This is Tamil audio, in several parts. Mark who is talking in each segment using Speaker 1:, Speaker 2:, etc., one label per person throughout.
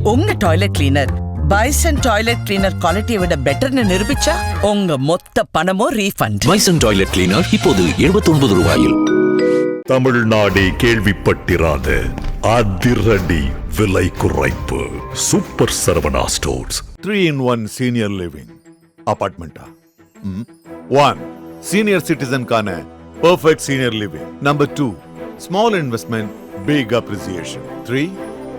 Speaker 1: உங்க toilet cleaner bison toilet cleaner குவாலிட்டியை விட பெட்டர்னு நிரூபிச்சா உங்க மொத்த பணமும் ரீஃபண்ட்.
Speaker 2: பைசன் டாய்லெட் கிளீனர் இப்போது 79 ரூபாயில்.
Speaker 3: தமிழ்நாடே கேள்விப்பட்டிராத அதிரடி விலை குறைப்பு super Saravana stores.
Speaker 4: 3-in-1 senior living அபார்ட்மெண்டா. 1 senior citizen கான perfect senior living. Number 2 small investment big appreciation. 3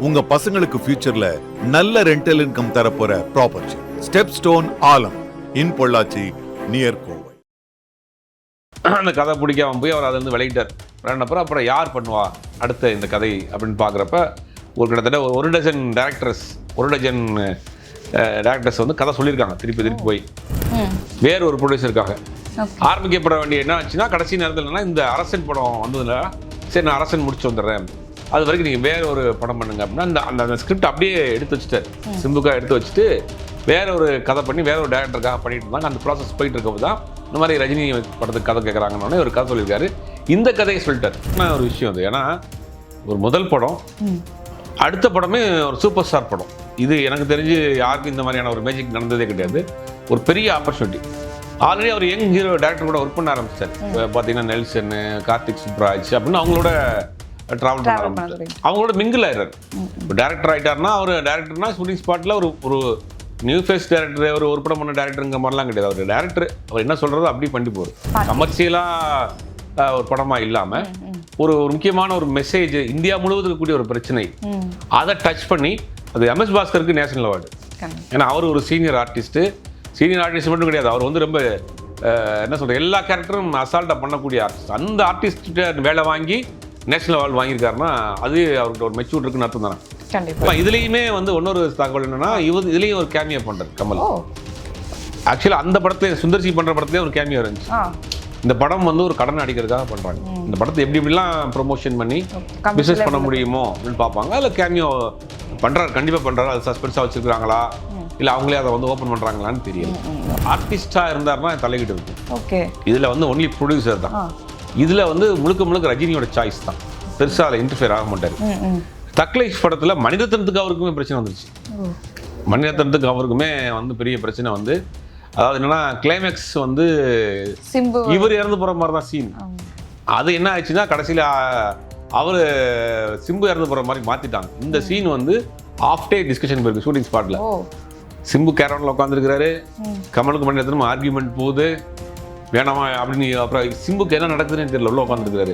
Speaker 4: உங்க பசங்களுக்கு ஃபியூச்சர்ல நல்ல ரெண்டல் இன்கம் தர போற ப்ராப்பர்ட்டி. ஸ்டெப் ஸ்டோன் ஆலம் இன் பொள்ளாச்சி நியர் கோவை.
Speaker 5: அந்த கதை பிடிக்காம போய் அவர் அதை விளையிட்டார். அப்புறம் யார் பண்ணுவா அடுத்த இந்த கதை அப்படின்னு பார்க்குறப்ப ஒரு கிட்டத்தட்ட ஒரு டஜன் டேரக்டர்ஸ் வந்து கதை சொல்லியிருக்காங்க. திருப்பி போய் வேறு ஒரு ப்ரொடியூசருக்காக ஆரம்பிக்கப்பட வேண்டிய என்ன ஆச்சுன்னா, கடைசி நேரத்தில் என்னன்னா இந்த அரசன் படம் வந்ததுல சரி நான் அரசன் முடிச்சு வந்துடுறேன், அது வரைக்கும் நீங்கள் வேற ஒரு படம் பண்ணுங்க அப்படின்னா அந்த ஸ்கிரிப்ட் அப்படியே எடுத்து வச்சுட்டார். சிம்புக்காக எடுத்து வச்சுட்டு வேற ஒரு கதை பண்ணி வேற ஒரு டேரக்டருக்காக பண்ணிட்டு இருந்தாங்க. அந்த ப்ராசஸ் போயிட்டு இருக்கப்போ தான் இந்த மாதிரி ரஜினி படத்துக்கு கதை கேட்குறாங்கன்னு ஒரு கதை சொல்லியிருக்காரு. இந்த கதையை சொல்லிட்டார். ஒரு விஷயம் அது, ஏன்னா ஒரு முதல் படம், அடுத்த படமே ஒரு சூப்பர் ஸ்டார் படம். இது எனக்கு தெரிஞ்சு யாருக்கும் இந்த மாதிரியான ஒரு மேஜிக் நடந்ததே கிடையாது. ஒரு பெரிய ஆப்பர்ச்சுனிட்டி. ஆல்ரெடி அவர் யங் ஹீரோ டேரக்டர் கூட ஒர்க் பண்ண ஆரம்பிச்சார். பார்த்தீங்கன்னா நெல்சன், கார்த்திக் சுப்ராஜ் அப்படின்னு அவங்களோட ட்ராவல் பண்ண ஆரம்பிச்சார். அவங்களோட மிங்கிள் ஆயிடுறாரு. இப்போ டேரக்டர் ஆகிட்டார்னா அவர் டேரக்டர்னா ஷூட்டிங் ஸ்பாட்டில் ஒரு நியூ ஃபேஸ் டேரக்டர், ஒரு படம் பண்ண டேரக்டருங்கிற மாதிரிலாம் கிடையாது. அவர் டேரக்டர், அவர் என்ன சொல்கிறதோ அப்படி பண்ணி போகிறார். கமர்ஷியலாக ஒரு படமாக இல்லாமல் ஒரு முக்கியமான ஒரு மெசேஜ், இந்தியா முழுவதும் கூடிய ஒரு பிரச்சனை, அதை டச் பண்ணி அது எம்எஸ் பாஸ்கருக்கு நேஷனல் அவார்டு. ஏன்னா அவர் ஒரு சீனியர் ஆர்டிஸ்ட் மட்டும் கிடையாது, அவர் வந்து ரொம்ப என்ன சொல்கிறது, எல்லா கேரக்டரும் அசால்ட்டாக பண்ணக்கூடிய ஆர்டிஸ்ட். அந்த ஆர்டிஸ்ட்டு வேலை வாங்கி நேஷனல் அவார்டு வாங்கியிருக்காருன்னா அது அவர்கிட்ட ஒரு மெச்சூர் இருக்குன்னு அர்த்தம் தானே. இதுலேயுமே வந்து இன்னொரு தகவல் என்னன்னா, இதுலேயும் ஒரு கேமியோ பண்ணுறது கமல். ஆக்சுவலாக அந்த படத்துல சுந்தர்சி பண்ணுற படத்துலேயே ஒரு கேமியோ இருந்துச்சு. இந்த படம் வந்து ஒரு கடன் அடிக்கிறதுக்காக பண்ணுறாங்க. இந்த படத்தை எப்படிலாம் ப்ரொமோஷன் பண்ணி பிஸ்னஸ் பண்ண முடியுமோ அப்படின்னு பார்ப்பாங்க. அதில் கேமியோ பண்ணுறாரு, கண்டிப்பாக பண்ணுறாரு. அது சஸ்பென்ஸாக வச்சுருக்காங்களா இல்லை அவங்களே அதை வந்து ஓப்பன் பண்ணுறாங்களான்னு தெரியல. ஆர்டிஸ்டாக இருந்தாருன்னா தலையிட்டு இருக்கு. இதில் வந்து ஒன்லி ப்ரொடியூசர் தான். இதில் வந்து முழுக்க ரஜினியோட சாய்ஸ் தான். பெருசாக அதில் இன்டர்ஃபியர் ஆக மாட்டார். தக்லைஃப் படத்தில் மணிரத்னத்துக்கு அவருக்குமே பிரச்சனை வந்துருச்சு. மணிரத்னத்துக்கு அவருக்குமே வந்து பெரிய பிரச்சனை வந்து, அதாவது என்னன்னா கிளைமேக்ஸ் வந்து இவர் இறந்து போகிற மாதிரி தான் சீன். அது என்ன ஆயிடுச்சுன்னா கடைசியில் அவர் சிம்பு இறந்து போகிற மாதிரி மாற்றிட்டாங்க. இந்த சீன் வந்து ஆஃப் டே டிஸ்கஷன் போயிருக்கு ஷூட்டிங் ஸ்பாட்டில். சிம்பு கேரவனில் உட்காந்துருக்கிறாரு, கமலுக்கு மணிரத்னம் ஆர்கியூமெண்ட் போகுது, வேணாமா அப்படின்னு. அப்புறம் சிம்புக்கு என்ன நடக்குதுன்னு தெரியல, உள்ள உட்காந்துருக்காரு.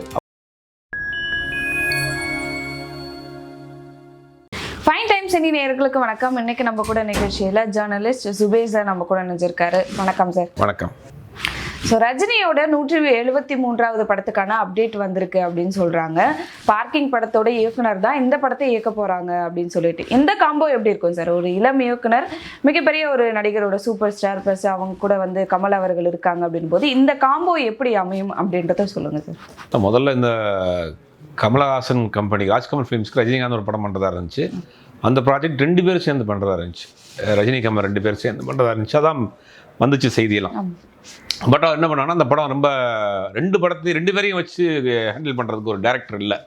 Speaker 6: ஃபைன் டைம் சினி நேயர்களுக்கு வணக்கம். இன்னைக்கு நம்ம கூட நிகழ்ச்சியில் ஜேர்னலிஸ்ட் சுபேஷ் சார் நம்ம கூட நினைச்சிருக்காரு. வணக்கம் சார்.
Speaker 5: வணக்கம்.
Speaker 6: ஸோ ரஜினியோட 173வது படத்துக்கான அப்டேட் வந்திருக்கு அப்படின்னு சொல்றாங்க. பார்க்கிங் படத்தோட இயக்குனர் தான் இந்த படத்தை இயக்க போறாங்க அப்படின்னு சொல்லிட்டு, இந்த காம்போ எப்படி இருக்கும் சார்? ஒரு இளம் இயக்குனர், மிகப்பெரிய ஒரு நடிகரோட சூப்பர் ஸ்டார், பிளஸ் அவங்க கூட வந்து கமல் அவர்கள் இருக்காங்க அப்படின் போது இந்த காம்போ எப்படி அமையும் அப்படின்றத சொல்லுங்க சார்.
Speaker 5: முதல்ல இந்த கமலஹாசன் கம்பெனி ராஜ்கமல் ஃபிலிம்ஸ்க்கு ரஜினிகாந்த் ஒரு படம் பண்ணுறதா இருந்துச்சு. அந்த ப்ராஜெக்ட் 2 பேரும் சேர்ந்து பண்ணுறதா இருந்துச்சு. ரஜினி கமல் 2 பேர் சேர்ந்து பண்ணுறதா இருந்துச்சு. அதான் வந்துச்சு செய்தியெல்லாம். பட் அவர் என்ன பண்ணாங்கன்னா, அந்த படம் ரொம்ப 2 பேரையும் வச்சு ஹேண்டில் பண்ணுறதுக்கு ஒரு டேரக்டர் இல்லை,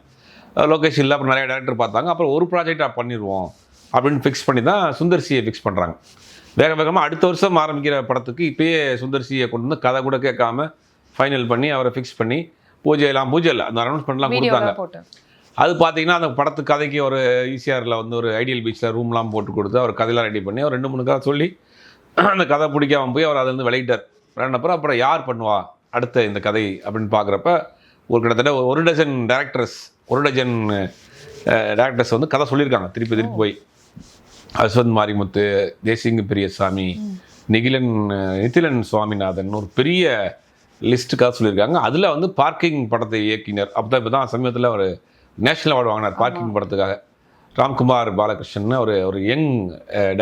Speaker 5: லொக்கேஷன் இல்லை. அப்புறம் நிறைய டேரக்டர் பார்த்தாங்க. அப்புறம் ஒரு ப்ராஜெக்டாக பண்ணிடுவோம் அப்படின்னு ஃபிக்ஸ் பண்ணி தான் சுந்தர்சியை ஃபிக்ஸ் பண்ணுறாங்க. வேகமாக அடுத்த வருஷம் ஆரம்பிக்கிற படத்துக்கு இப்போயே சுந்தர்சியை கொண்டு வந்து கதை கூட கேட்காம ஃபைனல் பண்ணி அவரை ஃபிக்ஸ் பண்ணி பூஜை இல்லை அந்த அனௌன்ஸ்மெண்ட்லாம் கொடுத்தாங்க. அது பார்த்தீங்கன்னா அந்த படத்துக்கு கதைக்கு ஒரு ஈசிஆரில் வந்து ஒரு ஐடியல் பீச்சில் ரூம்லாம் போட்டு கொடுத்து அவர் கதையெல்லாம் ரெடி பண்ணி அவர் 2-3 கதை சொல்லி அந்த கதை பிடிக்காம போய் அவர் அதில் விளையிட்டார். அப்புறம் யார் பண்ணுவா அடுத்த இந்த கதை அப்படின்னு பார்க்குறப்ப ஒரு கிட்டத்தட்ட ஒரு டஜன் டேரக்டர்ஸ் வந்து கதை சொல்லியிருக்காங்க. திருப்பி போய் அஸ்வந்த் மாரிமுத்து, தேசிங்க பெரியசாமி, நிதிலன் சுவாமிநாதன், ஒரு பெரிய லிஸ்ட்டுக்காக சொல்லியிருக்காங்க. அதில் வந்து பார்க்கிங் படத்தை இயக்கினர். அப்போ தான் சமீபத்தில் ஒரு நேஷனல் அவார்டு வாங்கினார் பார்க்கிங் படத்துக்காக. ராம்குமார் பாலகிருஷ்ணன் ஒரு யங்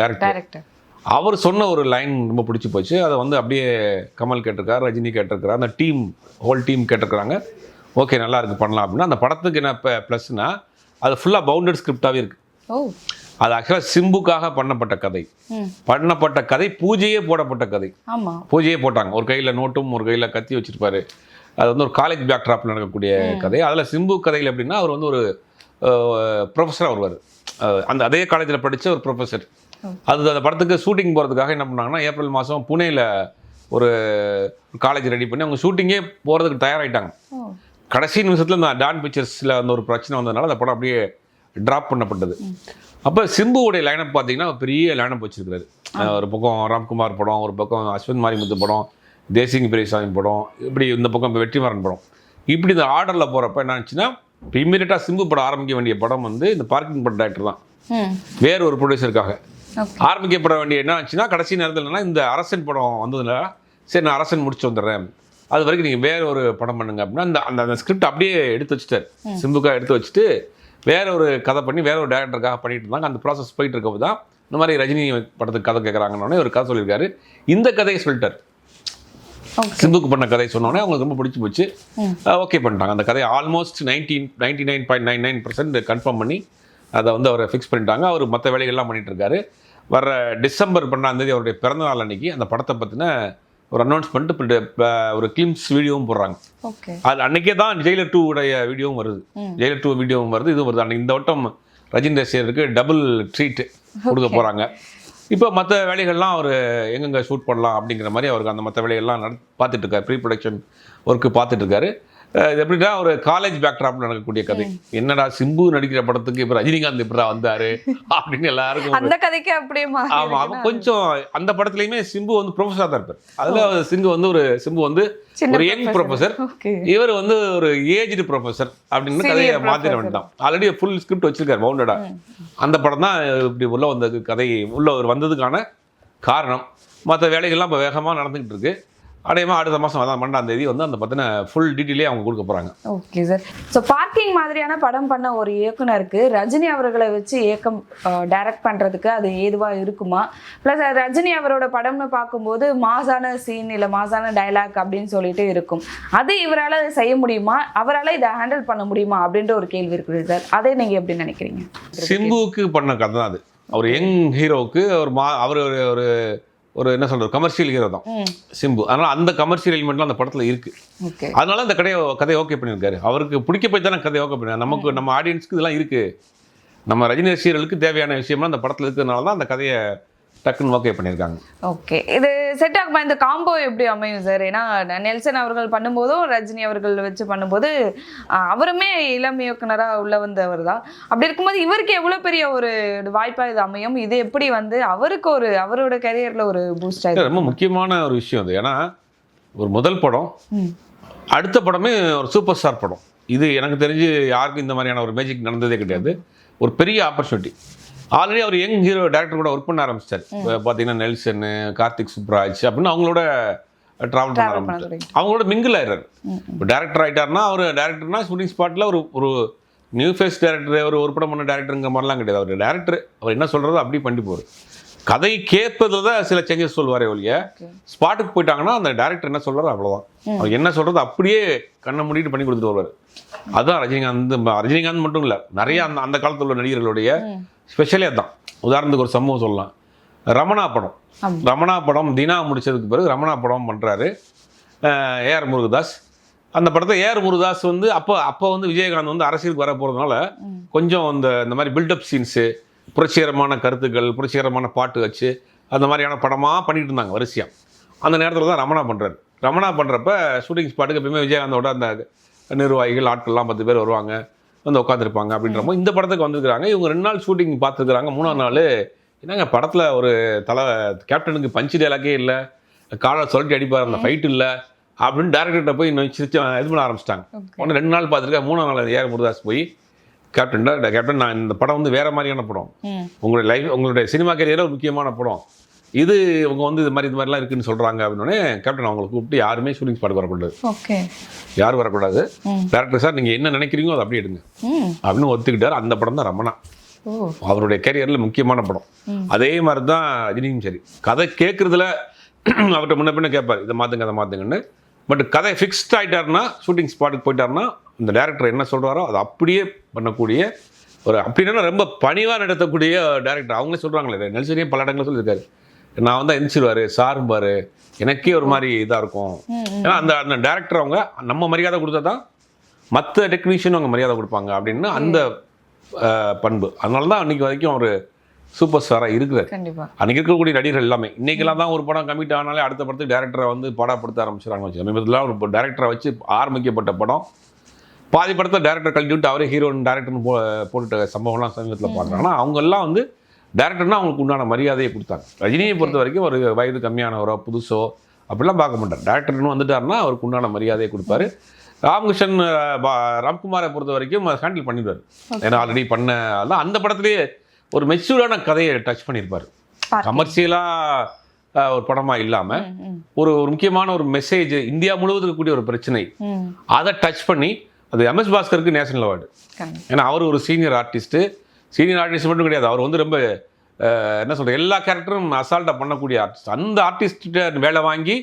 Speaker 5: டைரக்டர். அவர் சொன்ன ஒரு லைன் ரொம்ப பிடிச்சி போச்சு. அதை வந்து அப்படியே கமல் கேட்டிருக்காரு, ரஜினி கேட்டிருக்கிறார், அந்த ஹோல் டீம் கேட்டிருக்கிறாங்க. ஓகே, நல்லா இருக்குது, பண்ணலாம் அப்படின்னா. அந்த படத்துக்கு என்ன ப்ளஸ்னா அது ஃபுல்லாக பவுண்டட் ஸ்கிரிப்டாகவே இருக்குது. அது ஆக்சுவலாக சிம்புக்காக பண்ணப்பட்ட கதை, பூஜையே போடப்பட்ட கதை. பூஜையே போட்டாங்க. ஒரு கையில் நோட்டும் ஒரு கையில் கத்தி வச்சிருப்பாரு. அது வந்து ஒரு காலேஜ் பேக்ட்ராப்பில் நடக்கக்கூடிய கதை. அதில் சிம்பு கதையில் எப்படின்னா அவர் வந்து ப்ரொஃபஸராக வருவார். அந்த அதே காலேஜில் படித்த ஒரு ப்ரொஃபஸர். அந்த படத்துக்கு ஷூட்டிங் போகிறதுக்காக என்ன பண்ணாங்கன்னா, ஏப்ரல் மாதம் புனேயில் ஒரு காலேஜ் ரெடி பண்ணி அவங்க ஷூட்டிங்கே போகிறதுக்கு தயாராகிட்டாங்க. கடைசி நிமிஷத்தில் இந்த டான் பிக்சர்ஸில் அந்த ஒரு பிரச்சனை வந்ததுனால அந்த படம் அப்படியே ட்ராப் பண்ணப்பட்டது. அப்போ சிம்புவோடைய லைனப் பார்த்தீங்கன்னா பெரிய லைனப் வச்சுருக்காரு. ஒரு பக்கம் ராம்குமார் படம், ஒரு பக்கம் அஸ்வந்த் மாரிமுத்து படம், தேசிங் பெரியசாமி படம், இப்படி இந்த பக்கம் இப்போ வெற்றிமாறன் படம். இப்படி இந்த ஆர்டரில் போகிறப்ப என்ன ஆச்சுன்னா, இப்போ இம்மீடியட்டாக சிம்பு படம் ஆரம்பிக்க வேண்டிய படம் வந்து இந்த பார்க்கிங் படம் டைரக்டர் தான், வேறு ஒரு ப்ரொடியூசருக்காக ஆரம்பிக்கப்பட வேண்டிய என்ன ஆச்சுன்னா, கடைசி நேரத்தில் என்னன்னா இந்த அரசன் படம் வந்ததுனால சரி நான் அரசன் முடிச்சு வந்துடுறேன், அது வரைக்கும் நீங்கள் வேற ஒரு படம் பண்ணுங்க அப்படின்னா அந்த அந்த ஸ்கிரிப்ட் அப்படியே எடுத்து வச்சுட்டார். சிம்புக்காக எடுத்து வச்சுட்டு வேற ஒரு கதை பண்ணி வேற ஒரு டேரக்டருக்காக பண்ணிட்டு இருந்தாங்க. அந்த ப்ராசஸ் போயிட்டு இருக்கப்போ தான் இந்த மாதிரி ரஜினி படத்துக்கு கதை கேட்குறாங்கன்னொடனே ஒரு கதை சொல்லியிருக்காரு. இந்த கதையை சொல்லிட்டார். சிம்புக்கு பண்ண கதை சொன்னோடனே அவங்களுக்கு ரொம்ப பிடிச்சி போச்சு. ஓகே பண்ணிட்டாங்க. அந்த கதையை ஆல்மோஸ்ட் 99.99% கன்ஃபார்ம் பண்ணி அதை வந்து அவரை ஃபிக்ஸ் பண்ணிட்டாங்க. அவர் மற்ற வேலைகள்லாம் பண்ணிட்டு இருக்காரு. வர டிசம்பர் 12 அவருடைய பிறந்தநாள் அன்னைக்கு அந்த படத்தை பற்றின ஒரு அனௌன்ஸ்மெண்ட், ஒரு கிளிம்ஸ் வீடியோவும் போடுறாங்க. அது அன்னைக்கே தான் ஜெயிலர் 2 உடைய வீடியோவும் வருது. ஜெயிலர் 2 வீடியோவும் வருது, இதுவும் வருது. அன்னைக்கு இந்த வட்டம் ரஜினி ரசிகருக்கு டபுள் ட்ரீட் கொடுக்க போகிறாங்க. இப்போ மற்ற வேலைகள்லாம் அவர் எங்கெங்கே ஷூட் பண்ணலாம் அப்படிங்கிற மாதிரி அவருக்கு அந்த மற்ற வேலைகள்லாம் பார்த்துட்டு இருக்காரு. ப்ரீ ப்ரொடக்ஷன் ஒர்க்கு பார்த்துட்டு இருக்காரு. இது எப்படின்னா ஒரு காலேஜ் பேக்ட்ராப்ல நடக்கக்கூடிய கதை. என்னடா சிம்பு நடிக்கிற படத்துக்கு இப்போ ரஜினிகாந்த் எப்படா வந்தாரு அப்படின்னு எல்லாருக்கும்
Speaker 6: அந்த கதைக்கு அப்படியே
Speaker 5: ஆமாம். கொஞ்சம் அந்த படத்துலையுமே சிம்பு வந்து ப்ரொஃபஸராக தான் இருப்பார். அதில் சிம்பு வந்து ஒரு யங் ப்ரொஃபஸர், இவர் வந்து ஒரு ஏஜ்டு ப்ரொஃபஸர் அப்படின்னு கதையை மாற்றிட வேண்டாம். ஆல்ரெடி ஃபுல் ஸ்கிரிப்ட் வச்சிருக்காரு பவுண்டடா. அந்த படம் தான் இப்படி உள்ள வந்த கதை உள்ள ஒரு வந்ததுக்கான காரணம். மற்ற வேலைகள்லாம் இப்போ வேகமாக நடந்துகிட்டு இருக்கு. அடையமா அடுத்த மாதம் 12 வந்து அந்த பற்றின ஃபுல் டீட்டெயிலே அவங்க கொடுக்க போகிறாங்க.
Speaker 6: Okay sir. ஸோ பார்க்கிங் மாதிரியான படம் பண்ண ஒரு இயக்குனருக்கு ரஜினி அவர்களை வச்சு இயக்கம் டைரக்ட் பண்ணுறதுக்கு அது ஏதுவாக இருக்குமா? ப்ளஸ் ரஜினி அவரோட படம்னு பார்க்கும்போது மாசான சீன் இல்லை மாசான டைலாக் அப்படின்னு சொல்லிட்டு இருக்கும். அது இவரால் செய்ய முடியுமா? அவரால் இதை ஹேண்டில் பண்ண முடியுமா அப்படின்ற ஒரு கேள்வி இருக்குது சார். அதை நீங்கள் எப்படி நினைக்கிறீங்க?
Speaker 5: சிம்புவுக்கு பண்ண கதை தான் அது. அவர் யங் ஹீரோவுக்கு அவர் ஒரு ஒரு என்ன சொல்றது கமர்ஷியல் ஹீரோ தான் சிம்பு. அதனால அந்த கமர்ஷியல் எலிமெண்ட்லாம் அந்த படத்துல இருக்கு. அதனால அந்த கதையை ஓகே பண்ணியிருக்காரு. அவருக்கு பிடிக்க போய் தானே கதையை ஓகே பண்ணி நமக்கு நம்ம ஆடியன்ஸ்க்கு இதெல்லாம் இருக்கு, நம்ம ரஜினி ரசிகர்களுக்கு தேவையான விஷயம்லாம் அந்த படத்துல இருக்கிறதுனால தான் அந்த கதையை டக்குன்னு ஓகே பண்ணியிருக்காங்க.
Speaker 6: ஓகே, இது செட் ஆகுமா? இந்த காம்போ எப்படி அமையும் சார்? ஏன்னா நெல்சன் அவர்கள் பண்ணும்போதும் ரஜினி அவர்கள் வச்சு பண்ணும்போது அவருமே இளம் இயக்குனராக உள்ள வந்தவர் தான். அப்படி இருக்கும்போது இவருக்கு எவ்வளோ பெரிய ஒரு வாய்ப்பாக இது அமையும்? இது எப்படி வந்து அவருக்கு அவரோட கரியரில் ஒரு பூஸ்ட் ஆகிடும்?
Speaker 5: ரொம்ப முக்கியமான ஒரு விஷயம் அது. ஏன்னா ஒரு முதல் படம், அடுத்த படமே ஒரு சூப்பர் ஸ்டார் படம். இது எனக்கு தெரிஞ்சு யாருக்கும் இந்த மாதிரியான ஒரு மேஜிக் நடந்ததே கிடையாது. ஒரு பெரிய ஆப்பர்ச்சுனிட்டி. ஆல்ரெடி அவர் யங் ஹீரோ டேரக்டர் கூட ஒர்க் பண்ண ஆரம்பிச்சிட்டார். பார்த்தீங்கன்னா நெல்சன், கார்த்திக் சுப்ராஜ் அப்படின்னு அவங்களோட ட்ராவல் பண்ண ஆரம்பிச்சார். அவங்களோட மிங்கிள் ஆயிடுறாரு. இப்போ டேரக்டர் ஆகிட்டார்னா அவர் டேரக்டர்னா ஷூட்டிங் ஸ்பாட்டில் ஒரு நியூ ஃபேஸ் டேரக்டர், ஒரு படம் பண்ண டேரக்டருங்கிற மாதிரிலாம் கிடையாது. அவர் டேரக்டர், அவர் என்ன சொல்கிறதோ அப்படி பண்ணி போவார். கதை கேட்பதில் தான் சில சேஞ்சஸ் சொல்லுவாரே ஒழிய ஸ்பாட்டுக்கு போயிட்டாங்கன்னா அந்த டேரக்டர் என்ன சொல்கிறாரோ அவ்வளோதான். அவர் என்ன சொல்கிறது அப்படியே கண்ணை மூடிட்டு பண்ணி கொடுத்துட்டு வருவார். அதுதான் ரஜினிகாந்த் மட்டும் இல்லை, நிறைய அந்த காலத்தில் உள்ள நடிகர்களுடைய ஸ்பெஷலே தான். உதாரணத்துக்கு ஒரு சம்பவம் சொல்லலாம். ரமணா படம் தினா முடிச்சதுக்கு பிறகு ரமணா படம் பண்ணுறாரு ஏஆர் முருகதாஸ். அந்த படத்தை ஏஆர் முருகதாஸ் வந்து அப்போ வந்து விஜயகாந்த் வந்து அரசியலுக்கு வர போகிறதுனால கொஞ்சம் இந்த மாதிரி பில்டப் சீன்ஸு, புரட்சிகரமான கருத்துக்கள், புரட்சிகரமான பாட்டு வச்சு அந்த மாதிரியான படமாக பண்ணிட்டு இருந்தாங்க வரிசையாக. அந்த நேரத்தில் தான் ரமணா பண்ணுறப்ப ஷூட்டிங் ஸ்பாட்டுக்கு எப்பயுமே விஜயகாந்தோட அந்த நிர்வாகிகள் ஆட்கள்லாம் 10 பேர் வருவாங்க, வந்து உட்காந்துருப்பாங்க. அப்படின்றப்போ இந்த படத்துக்கு வந்துருக்குறாங்க. இவங்க 2 நாள் ஷூட்டிங் பார்த்துருக்குறாங்க. 3ஆவது நாள் என்னங்க படத்தில் ஒரு கேப்டனுக்கு பஞ்சு டேலாக்கே இல்லை, காலை சொல்லிட்டு அடிப்பார், அந்த ஃபைட் இல்லை அப்படின்னு டேரக்டர்கிட்ட போய் இது பண்ண ஆரம்பிச்சிட்டாங்க. உடனே 2 நாள் பார்த்துருக்கேன். 3ஆவது நாள் ஏஆர் முருகதாஸ் போய் கேப்டன் நான் இந்த படம் வந்து வேறு மாதிரியான படம், உங்களுடைய சினிமா கேரியரில் ஒரு முக்கியமான படம் இது, இவங்க வந்து இது மாதிரிலாம் இருக்குன்னு சொல்கிறாங்க அப்படின்னே கேப்டன் அவங்களை கூப்பிட்டு யாருமே ஷூட்டிங் ஸ்பாட்டுக்கு வரக்கூடாது, யாரும் வரக்கூடாது, டேரக்டர் சார் நீங்கள் என்ன நினைக்கிறீங்களோ அதை அப்படியே எடுங்க அப்படின்னு ஒத்துக்கிட்டார். அந்த படம் தான் ரமணா, அவருடைய கேரியரில் முக்கியமான படம். அதே மாதிரி தான் ரஜினியும் சரி, கதை கேட்குறதுல அவர்கிட்ட முன்ன பின்ன கேட்பார் இதை மாற்றுங்கன்னு. பட் கதை ஃபிக்ஸ்ட் ஆகிட்டாருன்னா, ஷூட்டிங் ஸ்பாட்டுக்கு போயிட்டாருன்னா இந்த டேரக்டர் என்ன சொல்கிறாரோ அதை அப்படியே பண்ணக்கூடிய அப்படின்னா ரொம்ப பணிவாக நடத்தக்கூடிய டேரக்டர். அவங்களே சொல்கிறாங்களே, நெல்சனே பல இடங்களில் சொல்லியிருக்காரு, நான் வந்து எந்திரிச்சிருவாரு சாரும்பாரு, எனக்கே ஒரு மாதிரி இதாக இருக்கும். ஏன்னா அந்த டேரக்டர் அவங்க நம்ம மரியாதை கொடுத்தா தான் மற்ற டெக்னீஷியனும் அவங்க மரியாதை கொடுப்பாங்க அப்படின்னு அந்த பண்பு. அதனால தான் அன்றைக்கி வரைக்கும் அவர் சூப்பர் ஸ்டாராக இருக்கிறார்.
Speaker 6: கண்டிப்பா
Speaker 5: அன்றைக்கி இருக்கக்கூடிய நடிகர்கள் எல்லாமே இன்றைக்கெல்லாம் தான் ஒரு படம் கமிட் ஆனாலே அடுத்த படத்துக்கு டேரக்டரை வந்து படப்படுத்த ஆரம்பிச்சிடறாங்க வச்சு. சமீபத்தில் ஒரு டேரக்டரை வச்சு ஆரம்பிக்கப்பட்ட படம் பாதி படத்தை டேரக்டர் கழட்டி விட்டு அவரே ஹீரோயின் டேரக்டர்னு போட்டுட்ட சம்பவம்லாம் சமீபத்தில் பார்க்குறாங்க. ஆனால் அவங்கெல்லாம் வந்து டேரக்டர்னா அவங்களுக்கு உண்டான மரியாதையை கொடுத்தாங்க. ரஜினியை பொறுத்த வரைக்கும் ஒரு வயது கம்மியானவரோ புதுசோ அப்படிலாம் பார்க்க மாட்டார். டேரக்டர்னு வந்துட்டாருன்னா அவருக்கு உண்டான மரியாதையை கொடுப்பாரு. ராமகிருஷ்ணன் ராம்குமாரை பொறுத்த வரைக்கும் அதை ஹேண்டில் பண்ணிடுவார். ஏன்னா ஆல்ரெடி பண்ண அந்த படத்துலேயே ஒரு மெச்சூர்டான கதையை டச் பண்ணியிருப்பார். கமர்ஷியலாக ஒரு படமாக இல்லாமல் ஒரு முக்கியமான ஒரு மெசேஜ் இந்தியா முழுவதும் இருக்கக்கூடிய ஒரு பிரச்சனை அதை டச் பண்ணி அது MS பாஸ்கருக்கு நேஷனல் அவார்டு. ஏன்னா அவர் ஒரு சீனியர் ஆர்டிஸ்ட்டு மட்டும் கிடையாது, அவர் வந்து ரொம்ப என்ன சொல்கிறது எல்லா கேரக்டரும் அசால்ட்டாக பண்ணக்கூடிய ஆர்டிஸ்ட். அந்த ஆர்டிஸ்ட்டை வேலை வாங்கி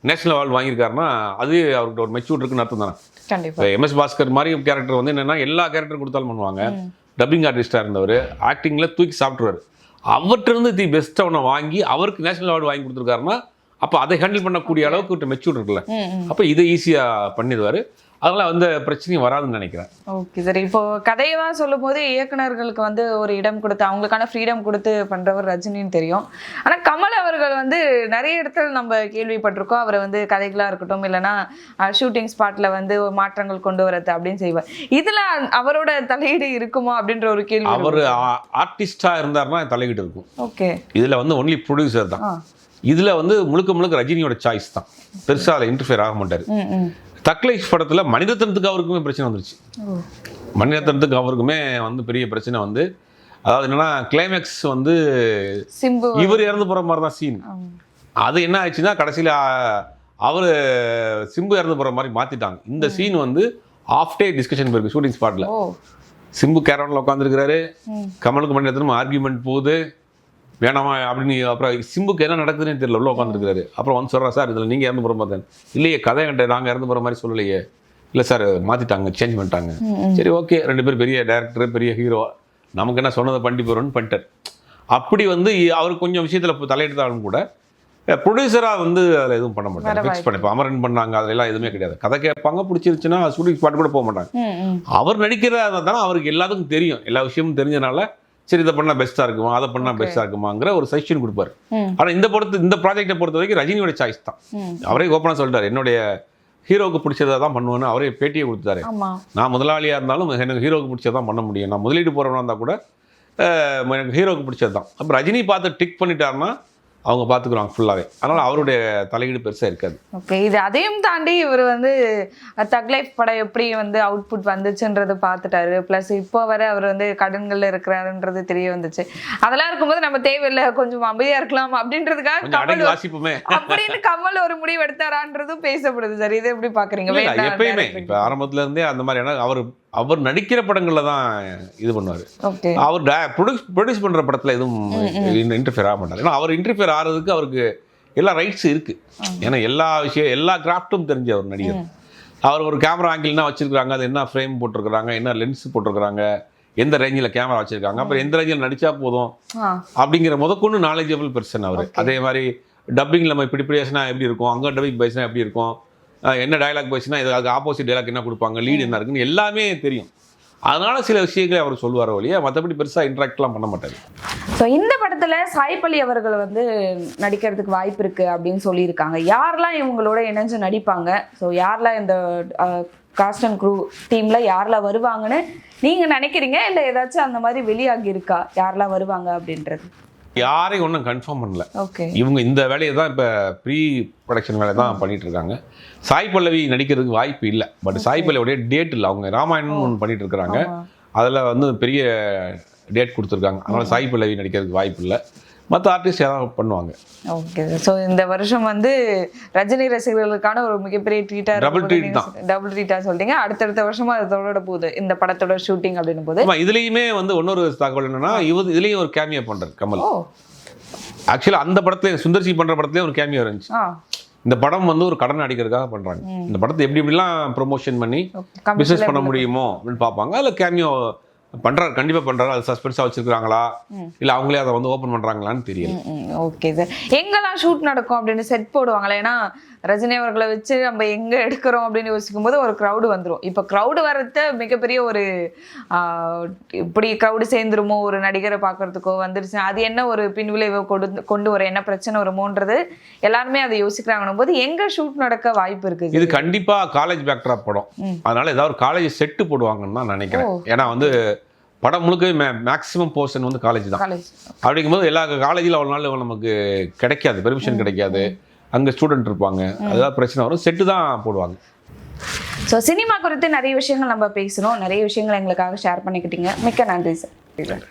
Speaker 5: நேஷனல் அவார்டு வாங்கியிருக்காருன்னா அது அவர்கிட்ட ஒரு மெச்சூர் இருக்குன்னு அர்த்தம் தானே.
Speaker 6: கண்டிப்பாக
Speaker 5: MS பாஸ்கர் மாதிரி கேரக்டர் வந்து என்னென்னா எல்லா கேரக்டரும் கொடுத்தாலும் பண்ணுவாங்க. டப்பிங் ஆர்டிஸ்டாக இருந்தவர் ஆக்டிங்கில் தூக்கி சாப்பிட்ருவார். அவர்கிட்ட இருந்து தி பெஸ்ட்டை ஒன்று வாங்கி அவருக்கு நேஷனல் அவார்டு வாங்கி கொடுத்துருக்காருன்னா அப்போ அதை ஹேண்டில் பண்ணக்கூடிய அளவுக்கு மெச்சூர் இருக்குல்ல, அப்போ இதை ஈஸியாக பண்ணிடுவார். அதெல்லாம் வந்து பிரச்சனையும் வராதுன்னு நினைக்கிறேன்.
Speaker 6: Okay sir. இப்போ கதையெல்லாம் சொல்லும் போது இயக்குனர்களுக்கு வந்து ஒரு இடம் கொடுத்து அவங்களுக்கான ஃப்ரீடம் கொடுத்து பண்றவர் ரஜினின்னு தெரியும். ஆனால் கமல் அவர்கள் வந்து நிறைய இடத்துல நம்ம கேள்விப்பட்டிருக்கோம். அவர் வந்து கதைகளாக இருக்கட்டும் இல்லைன்னா ஷூட்டிங் ஸ்பாட்ல வந்து மாற்றங்கள் கொண்டு வரது அப்படின்னு செய்வார். இதுல அவரோட தலையீடு இருக்குமா அப்படின்ற ஒரு கேள்வி.
Speaker 5: அவர் ஆர்டிஸ்டா இருந்தாருன்னா தலையீடு இருக்கும்.
Speaker 6: ஓகே.
Speaker 5: இதுல வந்து ஒன்லி ப்ரொடியூசர் தான். இதுல வந்து முழுக்க ரஜினியோட சாய்ஸ் தான். பெருசா அதில் இன்டர்ஃபியர் ஆக மாட்டாரு. தக்லைஃப் படத்தில் மனிதத்தனத்துக்கு அவருக்குமே பிரச்சனை வந்துருச்சு. மனிதத்தனத்துக்கு அவருக்குமே வந்து பெரிய பிரச்சனை வந்து அதாவது என்னன்னா கிளைமேக்ஸ் வந்து இவர் இறந்து போகிற மாதிரி தான் சீன். அது என்ன ஆயிடுச்சுன்னா கடைசியில் அவர் சிம்பு இறந்து போகிற மாதிரி மாற்றிட்டாங்க. இந்த சீன் வந்து ஆஃப் டே டிஸ்கஷன் போயிருக்கு ஷூட்டிங் ஸ்பாட்டில். சிம்பு கேரவனில் உட்காந்துருக்கிறாரு, கமலுக்கு மனிதத்தனம் ஆர்கியூமெண்ட் போகுது வேணாமா அப்படின்னு. அப்புறம் சிம்புக்கு என்ன நடக்குதுன்னு தெரியல, உள்ள உட்காந்துருக்காரு. அப்புறம் வந்து சொல்கிறா சார் இதில் நீங்கள் இறந்து போகிற மாதிரி தான். இல்லையே கதை கண்ட நாங்கள் இறந்து போகிற மாதிரி சொல்லலையே. இல்லை சார் மாற்றிட்டாங்க, சேஞ்ச் பண்ணிட்டாங்க. சரி ஓகே, 2 பேர் பெரிய டேரக்டர் பெரிய ஹீரோ, நமக்கு என்ன சொன்னதை பண்ணி போகிறோன்னு பண்ணிட்டார். அப்படி வந்து அவர் கொஞ்சம் விஷயத்தில் தலையெடுத்தாலும் கூட ப்ரொடியூசராக வந்து அதில் எதுவும் பண்ண மாட்டாங்க. ஃபிக்ஸ் பண்ணி இப்போ அமரன் பண்ணாங்க அதெல்லாம் எதுவுமே கிடையாது. கதை கேட்பாங்க, பிடிச்சிருச்சுன்னா ஷூட்டிங் ஸ்பாட் கூட போக மாட்டாங்க. அவர் நடிக்கிறதா தானே அவருக்கு எல்லாத்துக்கும் தெரியும், எல்லா விஷயமும் தெரிஞ்சனால சரி இதை பண்ணால் பெஸ்ட்டாக இருக்குமா அதை பண்ணால் பெஸ்ட்டாக இருக்குமாங்கிற ஒரு சஜஷன் கொடுப்பாரு. ஆனால் இந்த ப்ராஜெக்டை பொறுத்த வரைக்கும் ரஜினியோட சாய்ஸ் தான். அவரே ஓப்பனாக சொல்லிட்டாரு என்னுடைய ஹீரோவுக்கு பிடிச்சதை தான் பண்ணுவேன்னு அவரே பேட்டியை கொடுத்தாரு. நான் முதலாளியாக இருந்தாலும் எனக்கு ஹீரோவுக்கு பிடிச்சதான் பண்ண முடியும், நான் முதலீடு போகிறவனா இருந்தால் கூட எனக்கு ஹீரோவுக்கு பிடிச்சது தான். அப்போ ரஜினி பார்த்து டிக் பண்ணிட்டாருன்னா அவங்க பார்த்துக்குறாங்க ஃபுல்லாகவே. அதனால் அவருடைய தலையீடு பெருசாக இருக்காது.
Speaker 6: ஓகே. இது அதையும் தாண்டி இவர் வந்து தக் லைஃப் படம் எப்படி வந்து அவுட்புட் வந்துச்சுன்றது பார்த்துட்டாரு. ப்ளஸ் இப்போ வர அவர் வந்து கடன்களில் இருக்கிறாருன்றது தெரிய வந்துச்சு. அதெல்லாம் இருக்கும்போது நம்ம தேவையில்லை கொஞ்சம் அமைதியாக இருக்கலாம் அப்படின்றதுக்காக அப்படின்னு கமல் ஒரு முடிவு எடுத்தாரான்றதும் பேசப்படுது சார். இது எப்படி பார்க்குறீங்க?
Speaker 5: எப்பயுமே இப்போ ஆரம்பத்துல இருந்தே அந்த மாதிரி அவர் நடிக்கிற படங்கள்ல தான் இது பண்ணுவார். அவர் ப்ரொடியூஸ் பண்ற படத்துல எதுவும் இன்டர்ஃபியர் ஆக மாட்டார். ஏன்னா அவர் இன்டர்ஃபியர் ஆகிறதுக்கு அவருக்கு எல்லா ரைட்ஸ் இருக்கு. ஏன்னா எல்லா கிராஃப்டும் தெரிஞ்ச ஒரு நடிகர். அவர் ஒரு கேமரா ஆங்கிள் என்ன வச்சிருக்காங்க, அது என்ன ஃப்ரேம் போட்டிருக்கிறாங்க, என்ன லென்ஸ் போட்டிருக்கிறாங்க, எந்த ரேஞ்சில் கேமரா வச்சிருக்காங்க, அப்புறம் எந்த ரேஞ்சில் நடிச்சா போதும் அப்படிங்கிற முதற்கொண்டு நாலேஜபிள் பர்சன் அவர். அதே மாதிரி டப்பிங் நம்ம இப்படி பேசினா எப்படி இருக்கும், அங்கே டப்பிங் பேசினா எப்படி இருக்கும், என்ன டயலாக் பேசினா இதுக்கு ஆப்போசிட் டயலாக் என்ன கொடுப்பாங்க, லீடு என்ன இருக்குன்னு எல்லாமே தெரியும். அதனால சில விஷயங்களை அவர் சொல்லுவார் ஒழிய மற்றபடி பெருசாக இன்ட்ராக்ட்லாம் பண்ண மாட்டார்.
Speaker 6: ஸோ இந்த படத்தில் சாய் பல்லவி அவர்கள் வந்து நடிக்கிறதுக்கு வாய்ப்பு இருக்குது அப்படின்னு சொல்லியிருக்காங்க. யாரெல்லாம் இவங்களோட இணைஞ்சு நடிப்பாங்க, ஸோ யாரெல்லாம் இந்த காஸ்ட் அண்ட் க்ரூ டீமில் யாரெல்லாம் வருவாங்கன்னு நீங்கள் நினைக்கிறீங்க? இல்லை ஏதாச்சும் அந்த மாதிரி வெளியாகி இருக்கா யாரெல்லாம் வருவாங்க அப்படின்றது?
Speaker 5: யாரையும் ஒன்றும் கன்ஃபார்ம் பண்ணல.
Speaker 6: ஓகே.
Speaker 5: இவங்க இந்த வேலையை தான் இப்போ ப்ரீ ப்ரொடக்ஷன் வேலை தான் பண்ணிட்டு இருக்காங்க. சாய் பல்லவி நடிக்கிறதுக்கு வாய்ப்பு இல்லை. பட் சாய் பல்லவியோடைய டேட் இல்லை, அவங்க ராமாயணம்னு ஒன்று பண்ணிட்டு இருக்கிறாங்க. அதில் வந்து பெரிய டேட் கொடுத்துருக்காங்க. அதனால் சாய் பல்லவி நடிக்கிறதுக்கு வாய்ப்பு இல்லை. மற்ற ஆர்டிஸ்ட் யாராவது பண்ணுவாங்க.
Speaker 6: ஓகே. ஸோ இந்த வருஷம் வந்து ரஜினி ரசிகர்களுக்கான ஒரு மிகப்பெரிய ட்ரீட்டாக டபுள் ட்ரீட்டாக சொல்லிட்டீங்க. அடுத்தடுத்த வருஷமா அதோட போகுது இந்த படத்தோட ஷூட்டிங் அப்படின்னு போது.
Speaker 5: இதுலேயுமே வந்து இன்னொரு தகவல் என்னன்னா இதுலேயும் ஒரு கேமியோ பண்ணுறாரு கமல். ஆக்சுவலாக அந்த படத்துல சுந்தர்சி பண்ணுற படத்துலேயே ஒரு கேமியோ இருந்துச்சு. இந்த படம் வந்து ஒரு கடன் அடிக்கிறதுக்காக பண்ணுறாங்க. இந்த படத்தை எப்படிலாம் ப்ரொமோஷன் பண்ணி பிஸ்னஸ் பண்ண முடியுமோ அப்படின்னு பார்ப்பாங்க. அதில் கேமியோ பண்றாரு, கண்டிப்பா பண்றாரு. அது சஸ்பென்ஸா வச்சிருக்காங்களா இல்ல அவங்களே அதை வந்து ஓபன் பண்றாங்களான்னு தெரியல.
Speaker 6: Okay sir. எங்கெல்லாம் ஷூட் நடக்கும் அப்படின்னு செட் போடுவாங்களா? ஏன்னா ரஜினி அவர்களை வச்சு நம்ம எங்க எடுக்கிறோம் அப்படின்னு யோசிக்கும் போது ஒரு க்ரௌடு வந்துடும். இப்போ க்ரௌடு வர்றது மிகப்பெரிய ஒரு இப்படி க்ரௌடு சேர்ந்துருமோ ஒரு நடிகரை பார்க்கறதுக்கோ வந்துருச்சு, அது என்ன ஒரு பின்விளைவை கொண்டு வர என்ன பிரச்சனை வருமோன்றது எல்லாருமே அதை யோசிக்கிறாங்கன்னும் போது எங்க ஷூட் நடக்க வாய்ப்பு இருக்கு?
Speaker 5: இது கண்டிப்பா காலேஜ் பேக்ட்ராப் படம், அதனால ஏதாவது ஒரு காலேஜ் செட்டு போடுவாங்கன்னு தான் நினைக்கிறேன். ஏன்னா வந்து படம் முழுக்க மேக்ஸிமம் போர்ஷன் வந்து காலேஜ் தான். அப்படிங்கும்போது எல்லா காலேஜில் அவ்வளோ நாள் நமக்கு கிடைக்காது, பெர்மிஷன் கிடைக்காது, அங்கே ஸ்டூடெண்ட் இருப்பாங்க, அதாவது பிரச்சனை வரும், செட்டு தான் போடுவாங்க.
Speaker 6: ஸோ சினிமா குறித்து நிறைய விஷயங்கள் நம்ம பேசணும், நிறைய விஷயங்கள் எங்களுக்காக ஷேர் பண்ணிக்கிட்டீங்க. மிக்க நன்றி சார்.